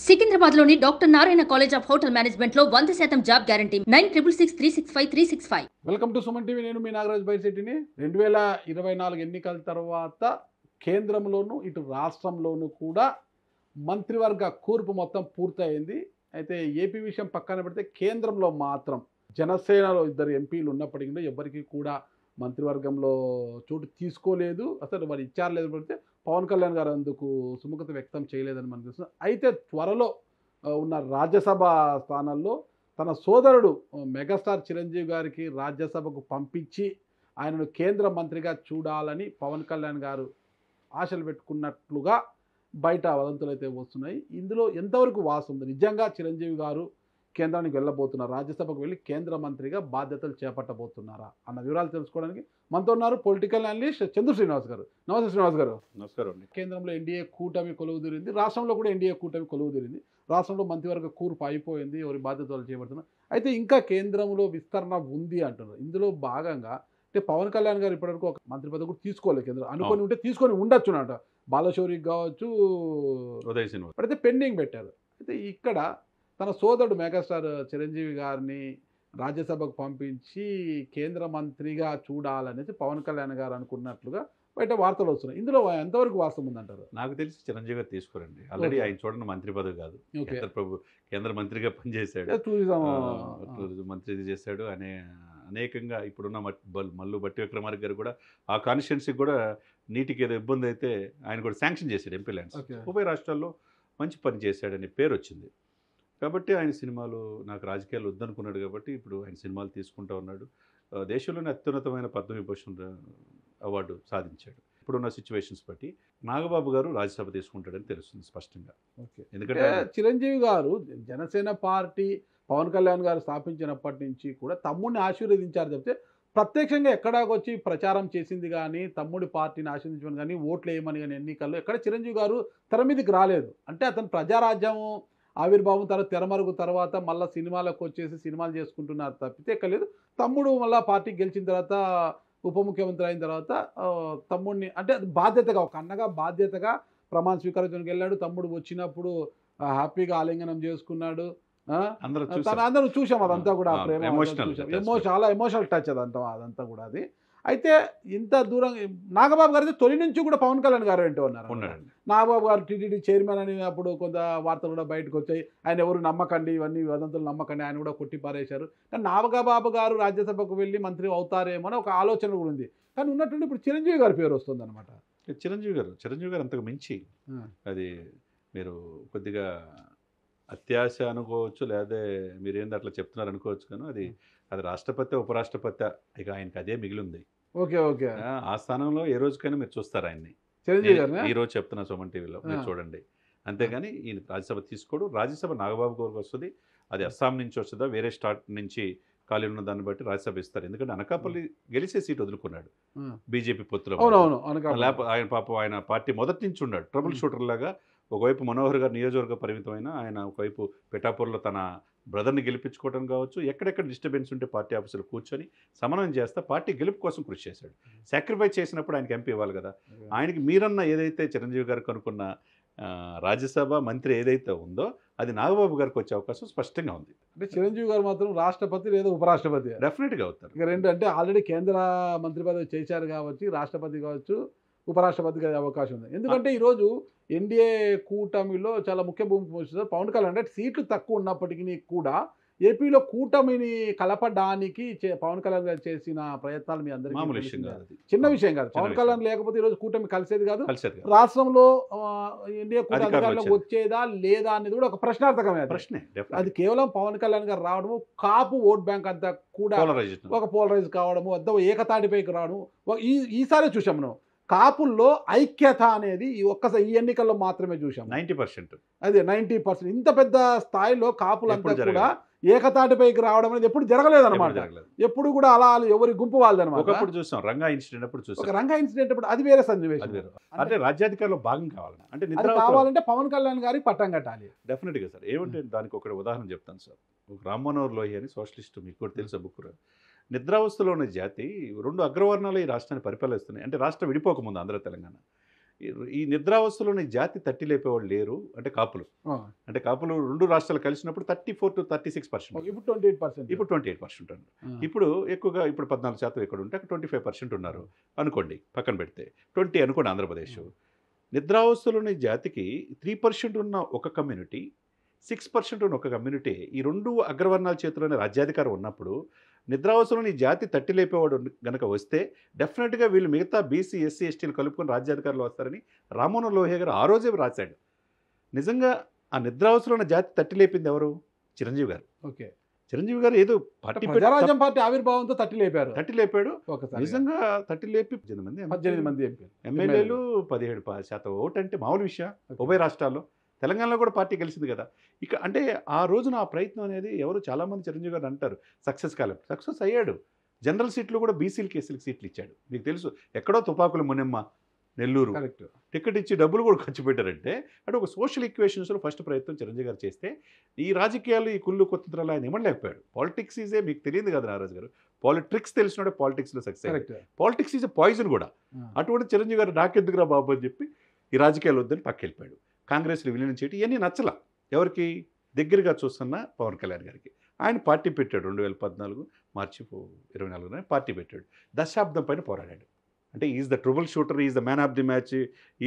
సికింద్రాబాద్లోని doctor Narayana college of hotel మేనేజ్మెంట్లో 100% job guarantee 966365 welcome to Suman TV. నేను మీ నాగరాజ్ బైర్శెట్టిని. 2024 ఎన్నికల తర్వాత కేంద్రంలోనూ ఇటు రాష్ట్రంలోనూ కూడా మంత్రివర్గ కూర్పు మొత్తం పూర్తయింది. అయితే ఏపీ విషయం పక్కన పెడితే కేంద్రంలో మాత్రం జనసేనలో 2 ఎంపీలు ఉన్నప్పటికీ కూడా ఎవరికి కూడా మంత్రివర్గంలో చోటు తీసుకోలేదు. అసలు వారు ఇచ్చారు లేదు పడితే పవన్ కళ్యాణ్ గారు అందుకు సుముఖత వ్యక్తం చేయలేదని మనకు తెలుస్తుంది. అయితే త్వరలో ఉన్న రాజ్యసభ స్థానాల్లో తన సోదరుడు మెగాస్టార్ చిరంజీవి గారికి రాజ్యసభకు పంపించి ఆయనను కేంద్ర మంత్రిగా చూడాలని పవన్ కళ్యాణ్ గారు ఆశలు పెట్టుకున్నట్లుగా బయట వదంతులు అయితే వస్తున్నాయి. ఇందులో ఎంతవరకు వాస్తవం ఉంది? నిజంగా చిరంజీవి గారు కేంద్రానికి వెళ్ళబోతున్నారు, రాజ్యసభకు వెళ్ళి కేంద్ర మంత్రిగా బాధ్యతలు చేపట్టబోతున్నారా అన్న వివరాలు తెలుసుకోవడానికి మనతో ఉన్నారు పొలిటికల్ అనలిస్ట్ చంద్ర శ్రీనివాస్ గారు. నమస్తే శ్రీనివాస్ గారు. నమస్కారం అండి. కేంద్రంలో ఎన్డీఏ కూటమి కొలువుదీరింది, రాష్ట్రంలో కూడా ఎన్డీఏ కూటమి కొలువుదీరింది. రాష్ట్రంలో మంత్రివర్గ కూర్పు అయిపోయింది, ఎవరి బాధ్యతలు చేపడుతున్నారు. అయితే ఇంకా కేంద్రంలో విస్తరణ ఉంది అంటున్నారు. ఇందులో భాగంగా అంటే పవన్ కళ్యాణ్ గారు ఇప్పటివరకు ఒక మంత్రి పదవి కూడా తీసుకోలేదు కేంద్రం. అనుకొని ఉంటే తీసుకొని ఉండొచ్చు అన్నట, బాలశౌరికి కావచ్చు, ఉదయ్ సిన్హా. అయితే పెండింగ్ పెట్టారు. అయితే ఇక్కడ తన సోదరుడు మెగాస్టార్ చిరంజీవి గారిని రాజ్యసభకు పంపించి కేంద్ర మంత్రిగా చూడాలనేసి పవన్ కళ్యాణ్ గారు అనుకున్నట్లుగా బయట వార్తలు వస్తున్నాయి. ఇందులో ఎంతవరకు వాస్తవం ఉందంటారు? నాకు తెలిసి చిరంజీవి గారు తీసుకోరండి. Already okay. ఆయన చూడండి మంత్రి పదవి కాదు, ఓకే. కేంద్ర మంత్రిగా పనిచేశాడు, టూరిజం టూరిజం మంత్రి చేశాడు. అనేకంగా ఇప్పుడున్న మల్లు బట్టి విక్రమార్క గారు కూడా ఆ కాన్స్టిట్యున్సీకి కూడా నీటికి ఏదో ఇబ్బంది అయితే ఆయన కూడా శాంక్షన్ చేశాడు ఎంపీ ల్యాండ్స్. ఓకే. ఉభయ రాష్ట్రాల్లో మంచి పని చేశాడనే పేరు వచ్చింది కాబట్టి ఆయన సినిమాలు నాకు రాజకీయాలు వద్దనుకున్నాడు కాబట్టి ఇప్పుడు ఆయన సినిమాలు తీసుకుంటూ ఉన్నాడు. దేశంలోనే అత్యున్నతమైన పద్మవిభూషణ్ అవార్డు సాధించాడు. ఇప్పుడున్న సిచ్యువేషన్స్ బట్టి నాగబాబు గారు రాజ్యసభ తీసుకుంటాడని తెలుస్తుంది స్పష్టంగా. ఓకే. ఎందుకంటే చిరంజీవి గారు జనసేన పార్టీ పవన్ కళ్యాణ్ గారు స్థాపించినప్పటి నుంచి కూడా తమ్ముడిని ఆశీర్వదించారు చెప్తే ప్రత్యక్షంగా ఎక్కడాకొచ్చి ప్రచారం చేసింది కానీ తమ్ముడి పార్టీని ఆశీర్వదించమని కానీ ఓట్లు వేయమని కానీ ఎన్నికల్లో ఎక్కడ చిరంజీవి గారు తెర మీదకి రాలేదు. అంటే అతను ప్రజారాజ్యం ఆవిర్భావం తర్వాత తెరమరుగు తర్వాత మళ్ళీ సినిమాలకు వచ్చేసి సినిమాలు చేసుకుంటున్నారు తప్పితే ఎక్కలేదు. తమ్ముడు మళ్ళీ పార్టీ గెలిచిన తర్వాత ఉప ముఖ్యమంత్రి అయిన తర్వాత తమ్ముడిని అంటే అది బాధ్యతగా ఒక అన్నగా బాధ్యతగా ప్రమాణ స్వీకారానికి వెళ్ళాడు. తమ్ముడు వచ్చినప్పుడు హ్యాపీగా ఆలింగనం చేసుకున్నాడు. అందరూ చూసాం అదంతా కూడా, ప్రేమ చాలా ఎమోషనల్ టచ్ అదంతా కూడా. అది అయితే ఇంత దూరం నాగబాబు గారు తొలి నుంచి కూడా పవన్ కళ్యాణ్ గారు ఏంటో ఉన్నారు. నాగబాబు గారు టీటీడీ చైర్మన్ అని అప్పుడు కొంత వార్తలు కూడా బయటకు వచ్చాయి. ఆయన ఎవరు నమ్మకండి, ఇవన్నీ వదంతులు నమ్మకండి, ఆయన కూడా కొట్టి పారేశారు. కానీ నాగబాబు గారు రాజ్యసభకు వెళ్ళి మంత్రి అవుతారేమో అని ఒక ఆలోచన కూడా ఉంది. కానీ ఉన్నట్టుండి ఇప్పుడు చిరంజీవి గారి పేరు వస్తుంది అనమాట. చిరంజీవి గారు అంతకు మించి అది మీరు కొద్దిగా అత్యాశ అనుకోవచ్చు, లేదా మీరేంది అట్లా చెప్తున్నారు అనుకోవచ్చు. కానీ అది రాష్ట్రపతి ఉపరాష్ట్రపతి ఇక ఆయనకి అదే మిగిలింది. ఓకే. ఓకే. ఆ స్థానంలో ఏ రోజుకైనా మీరు చూస్తారు ఆయన్ని. చిరంజీవి గారు ఈ రోజు చెప్తున్నా సుమన్ టీవీలో మీరు చూడండి. అంతేగాని ఈయన రాజ్యసభ తీసుకోడు. రాజ్యసభ నాగబాబు గారికి వస్తుంది. అది అస్సాం నుంచి వస్తుందా వేరే స్టార్ట్ నుంచి ఖాళీ ఉన్న దాన్ని బట్టి రాజ్యసభ ఇస్తారు. ఎందుకంటే అనకాపల్లి గెలిచే సీట్ వదులుకున్నాడు బీజేపీ పొత్తులో. లేకపోతే ఆయన పాపం ఆయన పార్టీ మొదటి నుంచి ఉన్నాడు ట్రబుల్ షూటర్ లాగా. ఒకవైపు మనోహర్ గారు నియోజకవర్గ పరిమితమైన ఆయన, ఒకవైపు పిఠాపూర్లో తన బ్రదర్ని గెలిపించుకోవడం కావచ్చు, ఎక్కడెక్కడ డిస్టర్బెన్స్ ఉంటే పార్టీ ఆఫీసులో కూర్చొని సమన్వయం చేస్తా పార్టీ గెలుపు కోసం కృషి చేశాడు. సాక్రిఫైస్ చేసినప్పుడు ఆయనకి ఎంపీ ఇవ్వాలి కదా. ఆయనకి మీరన్న ఏదైతే చిరంజీవి గారు కనుక్కున్న రాజ్యసభ మంత్రి ఏదైతే ఉందో అది నాగబాబు గారికి వచ్చే అవకాశం స్పష్టంగా ఉంది. అంటే చిరంజీవి గారు మాత్రం రాష్ట్రపతి లేదా ఉపరాష్ట్రపతి డెఫినెట్గా అవుతారు. ఇక రెండు అంటే ఆల్రెడీ కేంద్ర మంత్రి పదవి చేశారు కాబట్టి రాష్ట్రపతి కావచ్చు, ఉపరాష్ట్రపతికి అయ్యే అవకాశం ఉంది. ఎందుకంటే ఈరోజు ఎన్డీఏ కూటమిలో చాలా ముఖ్య భూమికి పోషిస్తారు పవన్ కళ్యాణ్. అంటే సీట్లు తక్కువ ఉన్నప్పటికీ కూడా ఏపీలో కూటమిని కలపడానికి పవన్ కళ్యాణ్ గారు చేసిన ప్రయత్నాలు మీ అందరికీ చిన్న విషయం కాదు. పవన్ కళ్యాణ్ లేకపోతే ఈరోజు కూటమి కలిసేది కాదు. రాష్ట్రంలో ఎన్డీఏ కూటమి అధికారంలోకి వచ్చేదా లేదా అనేది కూడా ఒక ప్రశ్నార్థకమే ప్రశ్నే. అది కేవలం పవన్ కళ్యాణ్ గారు రావడము, కాపు ఓట్ బ్యాంక్ అంతా కూడా ఒక పోలరైజ్ కావడము, వద్ద ఏకతాటిపైకి రావడము ఈసారి చూసాం. మనం కాపుల్లో ఐక్యత అనేది ఈ ఎన్నికల్లో మాత్రమే చూసాం. 90%. అదే 90%. ఇంత పెద్ద స్థాయిలో కాపులంతా కూడా ఏకతాటిపైకి రావడం అనేది ఎప్పుడు జరగలేదు అనమాట. ఎప్పుడు కూడా అలా ఎవరి గుంపు వాళ్ళది అనమాట. ఒకప్పుడు చూసాం రంగా ఇన్సిడెంట్ అప్పుడు చూసాం. రంగా ఇన్సిడెంట్ అప్పుడు అది వేరే సన్నివేశం. అంటే రాజ్యాధికారంలో భాగం కావాలి అంటే నిద్ర కావాలంటే పవన్ కళ్యాణ్ గారికి పట్టం కట్టాలి. డెఫినెట్గా సార్. ఏమంటే దానికి ఒక ఉదాహరణ చెప్తాను సార్. ఒక రామ్ మనోహర్ లోహియా అని సోషలిస్ట్, మీకు కూడా తెలుసా బుక్. నిద్రావస్థలో ఉన్న జాతి 2 అగ్రవర్ణాలు ఈ రాష్ట్రాన్ని పరిపాలిస్తున్నాయి. అంటే రాష్ట్రం విడిపోకముందు ఆంధ్ర తెలంగాణ ఈ నిద్రావస్థలోని జాతి తట్టి లేపేవాళ్ళు లేరు అంటే కాపులు. అంటే కాపులు 2 రాష్ట్రాలు కలిసినప్పుడు 34 to 36%. ఇప్పుడు 28%. ఇప్పుడు 28% ఉన్నారు. ఇప్పుడు ఎక్కువగా ఇప్పుడు 14% ఎక్కడ ఉంటే అక్కడ 25% ఉన్నారు అనుకోండి, పక్కన పెడితే 20 అనుకోండి ఆంధ్రప్రదేశ్. నిద్రావస్థలోని జాతికి 3% ఉన్న ఒక కమ్యూనిటీ, 6% ఉన్న ఒక కమ్యూనిటీ, ఈ 2 అగ్రవర్ణాల చేతిలోనే రాజ్యాధికారం ఉన్నప్పుడు నిద్రావస్థలోని జాతి తట్టి లేపేవాడు గనక వస్తే డెఫినెట్గా వీళ్ళు మిగతా బీసీ ఎస్సీ ఎస్టీలు కలుపుకొని రాజ్యాధికారులు వస్తారని రామ్మోహన్ లోహియా గారు ఆ రోజే రాశాడు. నిజంగా ఆ నిద్రావస్థలో ఉన్న జాతి తట్టి లేపింది ఎవరు? చిరంజీవి గారు. ఓకే. చిరంజీవి గారు ఏదో పార్టీ ప్రజారాజ్యం పార్టీ ఆవిర్భావంతో తట్టి లేపాడు. నిజంగా తట్టి లేపి 18 మంది ఎమ్మెల్యేలు 17% ఓటు అంటే మామూలు విషయం ఉభయ రాష్ట్రాల్లో. తెలంగాణలో కూడా పార్టీ గెలిచింది కదా. ఇక అంటే ఆ రోజున ఆ ప్రయత్నం అనేది ఎవరు చాలామంది చిరంజీవి గారు అంటారు సక్సెస్ కాలేదు. సక్సెస్ అయ్యాడు. జనరల్ సీట్లు కూడా బీసీలకి ఎస్సీలకి సీట్లు ఇచ్చాడు. మీకు తెలుసు ఎక్కడో తుపాకుల మునెమ్మ నెల్లూరు టికెట్ ఇచ్చి డబ్బులు కూడా ఖర్చు పెట్టారంటే అంటే ఒక సోషల్ ఈక్వేషన్స్లో ఫస్ట్ ప్రయత్నం చిరంజీవి గారు చేస్తే ఈ రాజకీయాలు ఈ కుళ్ళు కొత్తలు ఆయన ఇవ్వలేకపోయాడు. పాలిటిక్స్ ఈజే మీకు తెలియదు కదా నారాజు గారు. పాలిటిక్స్ తెలిసినోడే పాలిటిక్స్లో సక్సెస్. పాలిటిక్స్ ఈజ్ పాయిజన్ కూడా. అటువంటి చిరంజీవి గారు నాకెందుకురా బాబు అని చెప్పి ఈ రాజకీయాలు వద్దని పక్కెళ్ళిపోయాడు. కాంగ్రెస్లో విలీనం చేయడం ఇవన్నీ నచ్చల ఎవరికి? దగ్గరగా చూస్తున్న పవన్ కళ్యాణ్ గారికి. ఆయన పార్టీ పెట్టాడు 2014 మార్చి 24 పార్టీ పెట్టాడు. దశాబ్దం పైన పోరాడాడు. అంటే is the trouble shooter, is the man of the match,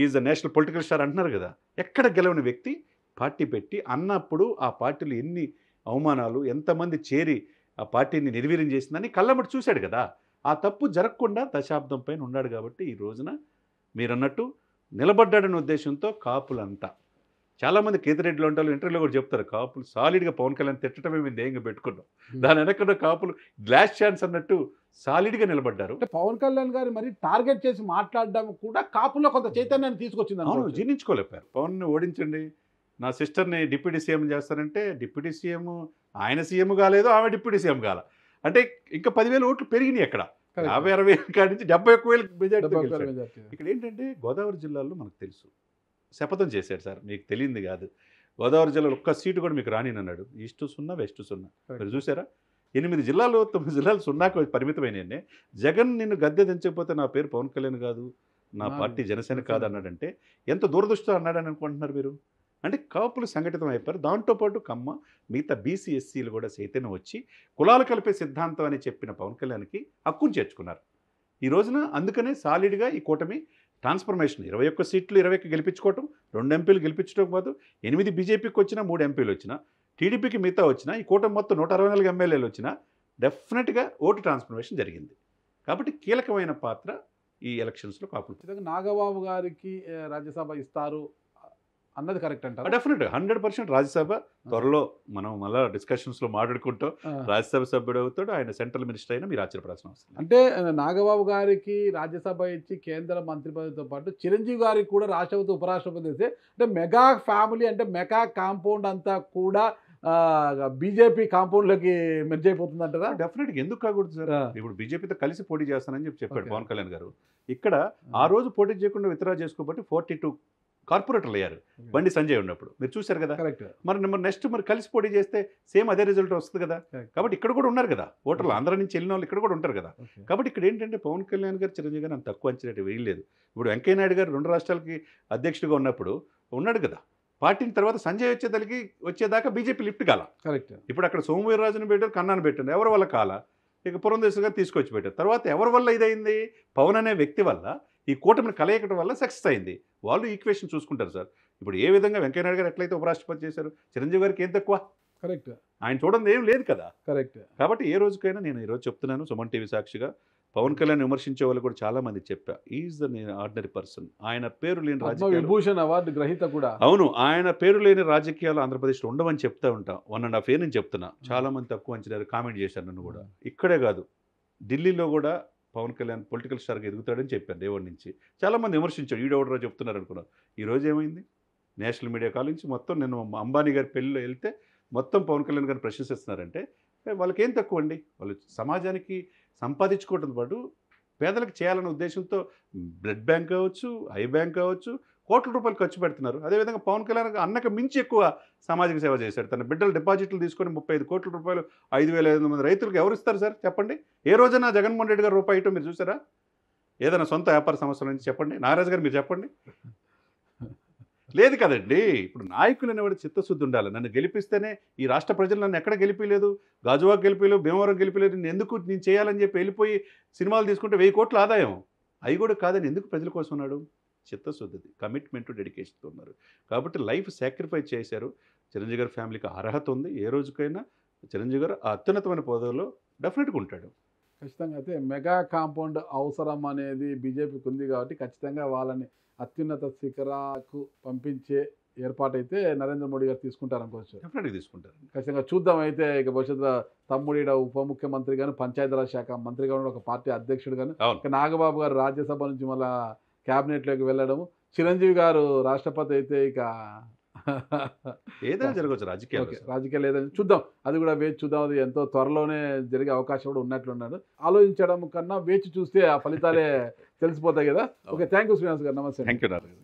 is the national political star అంటున్నారు కదా. ఎక్కడ గెలవని వ్యక్తి పార్టీ పెట్టి అన్నప్పుడు ఆ పార్టీలు ఎన్ని అవమానాలు, ఎంతమంది చేరి ఆ పార్టీని నిర్వీర్యం చేసిందని కళ్ళమ్మటి చూశాడు కదా. ఆ తప్పు జరగకుండా దశాబ్దం పైన ఉన్నాడు కాబట్టి ఈ రోజున మీరన్నట్టు నిలబడ్డాడనే ఉద్దేశంతో కాపులంతా చాలామంది కేతిరెడ్డిలో ఉంటారు ఇంటర్వ్యూలో కూడా చెప్తారు కాపులు సాలిడ్గా పవన్ కళ్యాణ్ తిట్టడమే మేము ధ్యేయంగా పెట్టుకున్నాం. దాని వెనక కాపులు గ్లాస్ ఛాన్స్ అన్నట్టు సాలిడ్గా నిలబడ్డారు. అంటే పవన్ కళ్యాణ్ గారు మరి టార్గెట్ చేసి మాట్లాడడం కూడా కాపుల్లో కొంత చైతన్యాన్ని తీసుకొచ్చింది. అవును, జీర్ణించుకోలేపారు. పవన్ని ఓడించండి, నా సిస్టర్ని డిప్యూటీ సీఎం చేస్తారంటే డిప్యూటీ సీఎం ఆయన సీఎం కాలేదు, ఆమె డిప్యూటీ సీఎం కాల. అంటే ఇంకా 10,000 ఓట్లు పెరిగినాయి అక్కడ. 50-60,000 కాడి నుంచి 71,000 మెజార్టీ. ఇక్కడ ఏంటంటే గోదావరి జిల్లాలో మనకు తెలుసు శపథం చేశాడు సార్, మీకు తెలియంది కాదు. గోదావరి జిల్లాలో ఒక్క సీటు కూడా మీకు రానినన్నాడు. East 0 west 0. మీరు చూసారా? 8 జిల్లాలు 9 జిల్లాలు 0కు పరిమితమైనవి. జగన్ నిన్ను గద్దె దించకపోతే నా పేరు పవన్ కళ్యాణ్ కాదు, నా పార్టీ జనసేన కాదు అన్నాడంటే ఎంత దూరదృష్టితో అన్నాడని అనుకుంటున్నారు మీరు? అంటే కాపులు సంఘటితం అయిపోయారు. దాంతోపాటు కమ్మ మిగతా బీసీ ఎస్సీలు కూడా చైతన్యం వచ్చి కులాలు కలిపే సిద్ధాంతం అని చెప్పిన పవన్ కళ్యాణ్కి హక్కును చేర్చుకున్నారు ఈ రోజున. అందుకనే సాలిడ్గా ఈ కూటమి ట్రాన్స్ఫర్మేషన్ 21 సీట్లు 20కి గెలిపించుకోవటం, 2 ఎంపీలు గెలిపించడం కాదు, 8 బీజేపీకి వచ్చినా 3 ఎంపీలు వచ్చినా, టీడీపీకి మిగతా వచ్చినా, ఈ కూటమి మొత్తం 164 ఎమ్మెల్యేలు వచ్చినా డెఫినెట్గా ఓటు ట్రాన్స్ఫర్మేషన్ జరిగింది. కాబట్టి కీలకమైన పాత్ర ఈ ఎలక్షన్స్లో కాపులు. నాగబాబు గారికి రాజ్యసభ ఇస్తారు అన్నది కరెక్ట్ అంటారు. డెఫినెట్గా 100% రాజ్యసభ త్వరలో మనం మళ్ళీ డిస్కషన్స్లో మాట్లాడుకుంటాం. రాజ్యసభ సభ్యుడు అవుతాడు, ఆయన సెంట్రల్ మినిస్టర్ అయినా మీరు ఆశ్చర్యపడాల్సిన అవసరం. అంటే నాగబాబు గారికి రాజ్యసభ ఇచ్చి కేంద్ర మంత్రి పదవితో పాటు చిరంజీవి గారికి కూడా రాష్ట్రపతి ఉపరాష్ట్రపతి ఇస్తే అంటే మెగా ఫ్యామిలీ అంటే మెగా కాంపౌండ్ అంతా కూడా బీజేపీ కాంపౌండ్లోకి మెర్జ్ అయిపోతుంది అంటారా? డెఫినెట్గా ఎందుకు కాకూడదు సార్. ఇప్పుడు బీజేపీతో కలిసి పోటీ చేస్తానని చెప్పాడు పవన్ కళ్యాణ్ గారు. ఇక్కడ ఆ రోజు పోటీ చేయకుండా విత్డ్రా చేసుకోబట్టి 42 కార్పొరేటర్లు అయ్యారు బండి సంజయ్ ఉన్నప్పుడు. మీరు చూశారు కదా. మరి నెక్స్ట్ మరి కలిసి పోటీ చేస్తే సేమ్ అదే రిజల్ట్ వస్తుంది కదా. కాబట్టి ఇక్కడ కూడా ఉన్నారు కదా ఓటర్లు, ఆంధ్ర నుంచి వెళ్ళిన వాళ్ళు ఇక్కడ కూడా ఉంటారు కదా. కాబట్టి ఇక్కడ ఏంటంటే పవన్ కళ్యాణ్ గారు చిరంజీవి గారు అంత తక్కువ అంచనా వేయలేదు. ఇప్పుడు వెంకయ్య నాయుడు గారు 2 రాష్ట్రాలకి అధ్యక్షుడిగా ఉన్నప్పుడు ఉన్నాడు కదా. పార్టీని తర్వాత సంజయ్ వచ్చేదాకా బీజేపీ లిఫ్ట్ కాల. ఇప్పుడు అక్కడ సోమవీర్రాజుని పెట్టారు, కన్నాను పెట్టారు, ఎవరి వల్ల కాల. ఇక పురంధేశ్వరి గారు తీసుకొచ్చి పెట్టారు. తర్వాత ఎవరి వల్ల ఇదైంది? పవన్ అనే వ్యక్తి వల్ల, ఈ కూటమిని కలయికడం వల్ల సక్సెస్ అయింది. వాళ్ళు ఈక్వేషన్ చూసుకుంటారు సార్. ఇప్పుడు ఏ విధంగా వెంకయ్యనాయుడు గారు ఎట్లయితే ఉపరాష్ట్రపతి చేశారు, చిరంజీవి గారికి ఏం తక్కువ? కరెక్ట్. ఆయన చూడండి ఏం లేదు కదా. కరెక్ట్. కాబట్టి ఏ రోజుకైనా నేను ఈరోజు చెప్తున్నాను సుమన్ టీవీ సాక్షిగా, పవన్ కళ్యాణ్ విమర్శించే వాళ్ళు కూడా చాలా మంది చెప్పా, ఈజ్ ద ఆర్డినరీ పర్సన్. ఆయన పేరు లేని రాజకీయాలు అవార్డు గ్రహీత కూడా. అవును, ఆయన పేరు లేని రాజకీయాలు ఆంధ్రప్రదేశ్లో ఉండవని చెప్తా ఉంటాం. 1.5 year నుంచి చెప్తున్నా. చాలా మంది తక్కువ అంచనా కామెంట్ చేశారు నన్ను కూడా. ఇక్కడే కాదు, ఢిల్లీలో కూడా పవన్ కళ్యాణ్ పొలిటికల్ స్టార్గా ఎదుగుతాడని చెప్పాను రేవణ్ నుంచి. చాలామంది విమర్శించారు, ఈడెవడరో చెప్తున్నారు అనుకున్నారు. ఈరోజు ఏమైంది? నేషనల్ మీడియా కాల్ నుంచి మొత్తం నేను అంబానీ గారి పెళ్ళిలో వెళ్తే మొత్తం పవన్ కళ్యాణ్ గారిని ప్రశంసిస్తున్నారంటే వాళ్ళకి ఏం తక్కువ అండి? వాళ్ళు సమాజానికి సంపాదించుకోవడంతో పాటు పేదలకు చేయాలనే ఉద్దేశంతో బ్లడ్ బ్యాంక్ కావచ్చు, ఐ బ్యాంక్ కావచ్చు, కోట్ల రూపాయలు ఖర్చు పెడుతున్నారు. అదేవిధంగా పవన్ కళ్యాణ్ అన్నకు మించి ఎక్కువ సామాజిక సేవ చేశాడు. తన బిడ్డలు డిపాజిట్లు తీసుకొని 35 కోట్ల రూపాయలు 5,500 మంది రైతులకు ఎవరు ఇస్తారు సార్ చెప్పండి? ఏ రోజైనా జగన్మోహన్ రెడ్డి గారు రూపాయి ఇవ్వటం మీరు చూసారా? ఏదైనా సొంత వ్యాపార సంస్థల నుంచి చెప్పండి. నాగరాజు గారు మీరు చెప్పండి. లేదు కదండి. ఇప్పుడు నాయకులు అనేవాడు చిత్తశుద్ధి ఉండాలి. నన్ను గెలిపిస్తేనే ఈ రాష్ట్ర ప్రజలు నన్ను ఎక్కడ గెలిపిలేదు, గాజువాక గెలిపిలేదు, భీమవరం గెలిపిలేదు, నేను చేయాలని చెప్పి వెళ్ళిపోయి సినిమాలు తీసుకుంటే 1000 కోట్ల ఆదాయం. అవి కూడా కాదని ఎందుకు ప్రజల కోసం ఉన్నాడు? చిత్తశుద్ధిది, కమిట్మెంట్, డెడికేషన్తో ఉన్నారు. కాబట్టి లైఫ్ సాక్రిఫైస్ చేశారు. చిరంజీవి గారి ఫ్యామిలీకి అర్హత ఉంది. ఏ రోజుకైనా చిరంజీవి గారు ఆ అత్యున్నతమైన పదవిలో డెఫినెట్గా ఉంటాడు. ఖచ్చితంగా. అయితే మెగా కాంపౌండ్ అవసరం అనేది బీజేపీకి ఉంది కాబట్టి ఖచ్చితంగా వాళ్ళని అత్యున్నత శిఖరాకు పంపించే ఏర్పాటైతే నరేంద్ర మోడీ గారు తీసుకుంటారనుకోవచ్చు. డెఫినెట్గా తీసుకుంటారు. ఖచ్చితంగా చూద్దాం. అయితే ఇక భవిష్యత్తులో తమ్ముడు ఈడ ఉప ముఖ్యమంత్రి గాను, పంచాయతీరాజ్ శాఖ మంత్రిగా ఉన్న ఒక పార్టీ అధ్యక్షుడు గాను, అవును. ఇక నాగబాబు గారు రాజ్యసభ నుంచి మళ్ళా క్యాబినెట్లోకి వెళ్ళడము, చిరంజీవి గారు రాష్ట్రపతి అయితే ఇక ఏదైనా జరగవచ్చు రాజకీయాలు. ఓకే, రాజకీయాలు ఏదైనా చూద్దాం. అది కూడా వేచి చూద్దాం. అది ఎంతో త్వరలోనే జరిగే అవకాశం కూడా ఉన్నట్లున్నాడు. ఆలోచించడం కన్నా వేచి చూస్తే ఆ ఫలితాలే తెలిసిపోతాయి కదా. ఓకే, థ్యాంక్ యూ శ్రీనివాస్ గారు. నమస్తే. Thank you Narayana.